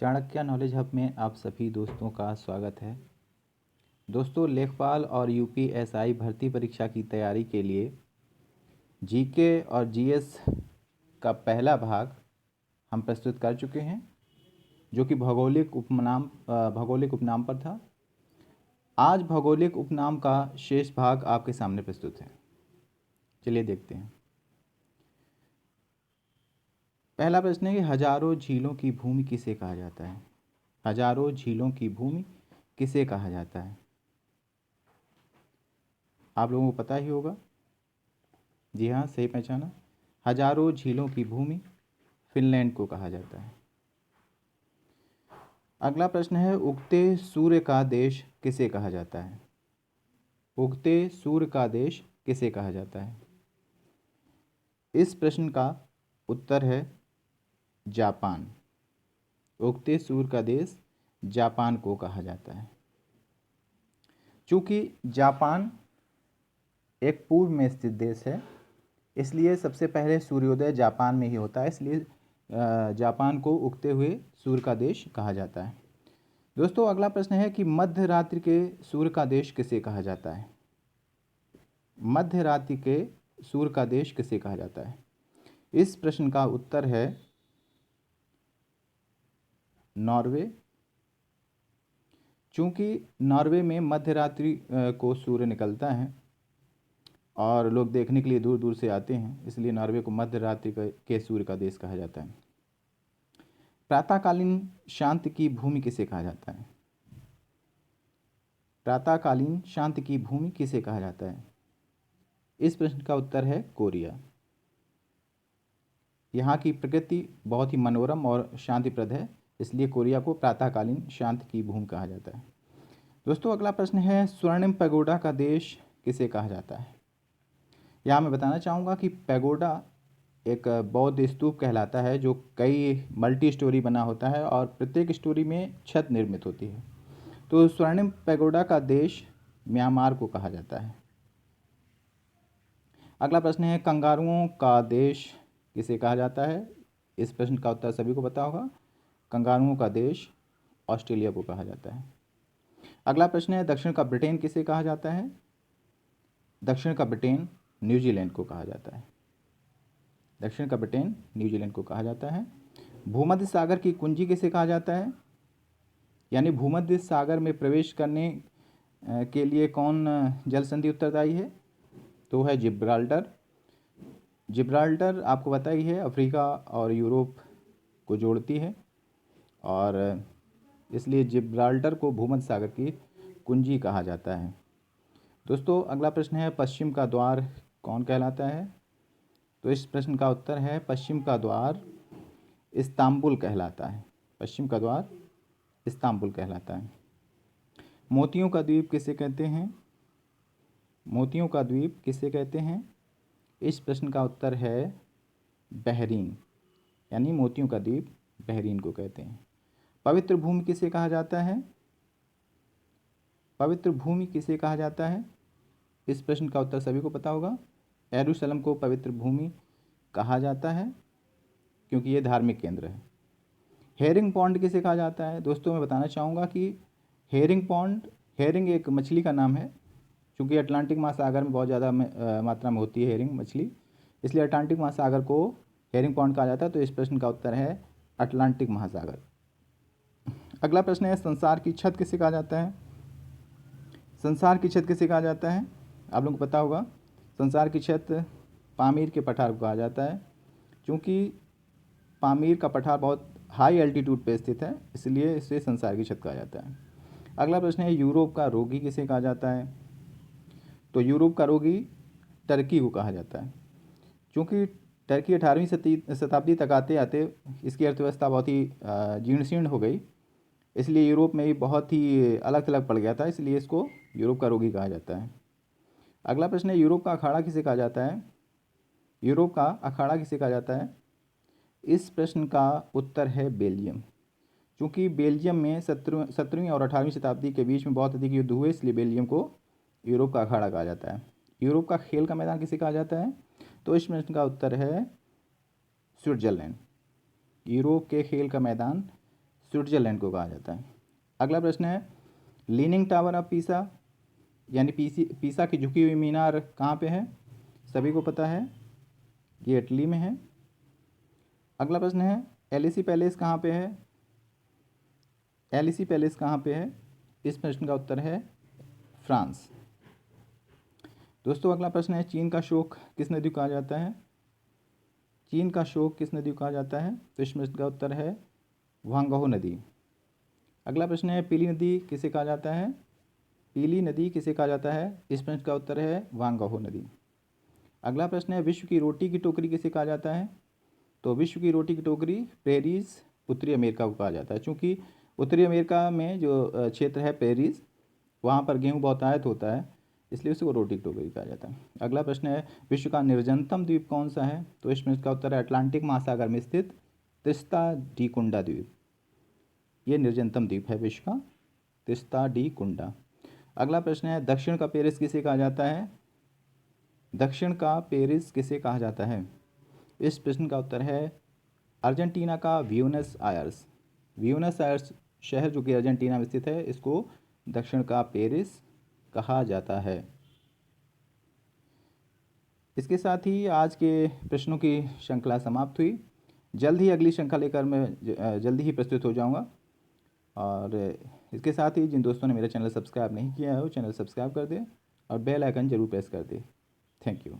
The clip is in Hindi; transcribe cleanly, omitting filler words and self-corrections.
चाणक्य नॉलेज हब में आप सभी दोस्तों का स्वागत है। दोस्तों, लेखपाल और यूपीएसआई भर्ती परीक्षा की तैयारी के लिए जीके और जीएस का पहला भाग हम प्रस्तुत कर चुके हैं, जो कि भौगोलिक उपनाम पर था। आज भौगोलिक उपनाम का शेष भाग आपके सामने प्रस्तुत है। चलिए देखते हैं। पहला प्रश्न है कि हजारों झीलों की भूमि किसे कहा जाता है? हजारों झीलों की भूमि किसे कहा जाता है? आप लोगों को पता ही होगा। जी हाँ, सही पहचाना। हजारों झीलों की भूमि फिनलैंड को कहा जाता है। अगला प्रश्न है, उगते सूर्य का देश किसे कहा जाता है? उगते सूर्य का देश किसे कहा जाता है? इस प्रश्न का उत्तर है जापान। उगते सूर्य का देश जापान को कहा जाता है। चूँकि जापान एक पूर्व में स्थित देश है, इसलिए सबसे पहले सूर्योदय जापान में ही होता है, इसलिए जापान को उगते हुए सूर्य का देश कहा जाता है। दोस्तों, अगला प्रश्न है कि मध्य रात्रि के सूर्य का देश किसे कहा जाता है? मध्य रात्रि के सूर्य का देश किसे कहा जाता है? इस प्रश्न का उत्तर है नॉर्वे। चूँकि नॉर्वे में मध्य रात्रि को सूर्य निकलता है और लोग देखने के लिए दूर दूर से आते हैं, इसलिए नॉर्वे को मध्य रात्रि के सूर्य का देश कहा जाता है। प्रातःकालीन शांति की भूमि किसे कहा जाता है? प्रातःकालीन शांति की भूमि किसे कहा जाता है? इस प्रश्न का उत्तर है कोरिया। यहाँ की प्रकृति बहुत ही मनोरम और शांतिप्रद है, इसलिए कोरिया को प्रातःकालीन शांति की भूमि कहा जाता है। दोस्तों, अगला प्रश्न है, स्वर्णिम पैगोडा का देश किसे कहा जाता है? यहाँ मैं बताना चाहूँगा कि पैगोडा एक बौद्ध स्तूप कहलाता है, जो कई मल्टी स्टोरी बना होता है और प्रत्येक स्टोरी में छत निर्मित होती है। तो स्वर्णिम पैगोडा का देश म्यांमार को कहा जाता है। अगला प्रश्न है, कंगारुओं का देश किसे कहा जाता है? इस प्रश्न का उत्तर सभी को पता होगा। कंगारुओं का देश ऑस्ट्रेलिया को कहा जाता है। अगला प्रश्न है, दक्षिण का ब्रिटेन किसे कहा जाता है? दक्षिण का ब्रिटेन न्यूजीलैंड को कहा जाता है। दक्षिण का ब्रिटेन न्यूजीलैंड को कहा जाता है। भूमध्य सागर की कुंजी किसे कहा जाता है? यानी भूमध्य सागर में प्रवेश करने के लिए कौन जल संधि उत्तरदायी है? तो है जिब्राल्टर। जिब्राल्टर आपको पता ही है, अफ्रीका और यूरोप को जोड़ती है और इसलिए जिब्राल्टर को भूमध्य सागर की कुंजी कहा जाता है। दोस्तों, अगला प्रश्न है, पश्चिम का द्वार कौन कहलाता है? तो इस प्रश्न का उत्तर है पश्चिम का द्वार इस्तांबुल कहलाता है। पश्चिम का द्वार इस्तांबुल कहलाता है। मोतियों का द्वीप किसे कहते हैं? मोतियों का द्वीप किसे कहते हैं? इस प्रश्न का उत्तर है बहरीन। यानी मोतियों का द्वीप बहरीन को कहते हैं। पवित्र भूमि किसे कहा जाता है? पवित्र भूमि किसे कहा जाता है? इस प्रश्न का उत्तर सभी को पता होगा। यरूशलेम को पवित्र भूमि कहा जाता है क्योंकि ये धार्मिक केंद्र है। हेरिंग पॉन्ड किसे कहा जाता है? दोस्तों, मैं बताना चाहूँगा कि हेरिंग एक मछली का नाम है। चूँकि अटलांटिक महासागर में बहुत ज़्यादा मात्रा में होती है हेरिंग मछली, इसलिए अटलांटिक महासागर को हेरिंग पॉन्ड कहा जाता है। तो इस प्रश्न का उत्तर है अटलांटिक महासागर। अगला प्रश्न है, संसार की छत किसे कहा जाता है? संसार की छत किसे कहा जाता है? आप लोगों को पता होगा। संसार की छत पामीर के पठार को कहा जाता है। चूँकि पामीर का पठार बहुत हाई एल्टीट्यूड पर स्थित है, इसलिए इसे संसार की छत कहा जाता है। अगला प्रश्न है, यूरोप का रोगी किसे कहा जाता है? तो यूरोप का रोगी टर्की को कहा जाता है। क्योंकि टर्की 18वीं शताब्दी तक आते आते इसकी अर्थव्यवस्था बहुत ही जीर्ण शीर्ण हो गई, इसलिए यूरोप में भी बहुत ही अलग थलग पड़ गया था, इसलिए इसको यूरोप का रोगी कहा जाता है। अगला प्रश्न है, यूरोप का अखाड़ा किसे कहा जाता है? यूरोप का अखाड़ा किसे कहा जाता है? इस प्रश्न का उत्तर है बेल्जियम। क्योंकि बेल्जियम में 17वीं और 18वीं शताब्दी के बीच में बहुत अधिक युद्ध हुए, इसलिए बेल्जियम को यूरोप का अखाड़ा कहा जाता है। यूरोप का खेल का मैदान किसे कहा जाता है? तो इस प्रश्न का उत्तर है स्विट्जरलैंड। यूरोप के खेल का मैदान स्विट्जरलैंड को कहा जाता है। अगला प्रश्न है लीनिंग टावर ऑफ पीसा यानी पीसा की झुकी हुई मीनार कहाँ पे है? सभी को पता है, ये इटली में है। अगला प्रश्न है एलिसी पैलेस कहाँ पे है? एलिसी पैलेस कहाँ पे है? इस प्रश्न का उत्तर है फ्रांस। दोस्तों अगला प्रश्न है चीन का शोक किस नदी को कहा जाता है? चीन का शोक किस नदी को कहा जाता है? तो इस प्रश्न का उत्तर है वांगहो नदी। अगला प्रश्न है पीली नदी किसे कहा जाता है? पीली नदी किसे कहा जाता है? इस प्रश्न का उत्तर है वांगहो नदी। अगला प्रश्न है विश्व की रोटी की टोकरी किसे कहा जाता है? तो विश्व की रोटी की टोकरी पेरिस उत्तरी अमेरिका को कहा जाता है, क्योंकि उत्तरी अमेरिका में जो क्षेत्र है पेरिस, वहाँ पर गेहूँ बहुत आयात होता है, इसलिए उसको रोटी की टोकरी कहा जाता है। अगला प्रश्न है विश्व का निर्जनतम द्वीप कौन सा है? तो इस प्रश्न का उत्तर है अटलांटिक महासागर में स्थित तिस्ता डी कुंडा द्वीप। ये निर्जनतम द्वीप है विश्व का, तिस्ता डी कुंडा। अगला प्रश्न है दक्षिण का पेरिस किसे कहा जाता है? दक्षिण का पेरिस किसे कहा जाता है? इस प्रश्न का उत्तर है अर्जेंटीना का ब्यूनस आयर्स। ब्यूनस आयर्स शहर जो कि अर्जेंटीना में स्थित है, इसको दक्षिण का पेरिस कहा जाता है। इसके साथ ही आज के प्रश्नों की श्रृंखला समाप्त हुई। जल्द ही अगली श्रृंखला लेकर मैं जल्दी ही प्रस्तुत हो जाऊंगा। और इसके साथ ही जिन दोस्तों ने मेरा चैनल सब्सक्राइब नहीं किया है वो चैनल सब्सक्राइब कर दें और बेल आइकन जरूर प्रेस कर दें। Thank you.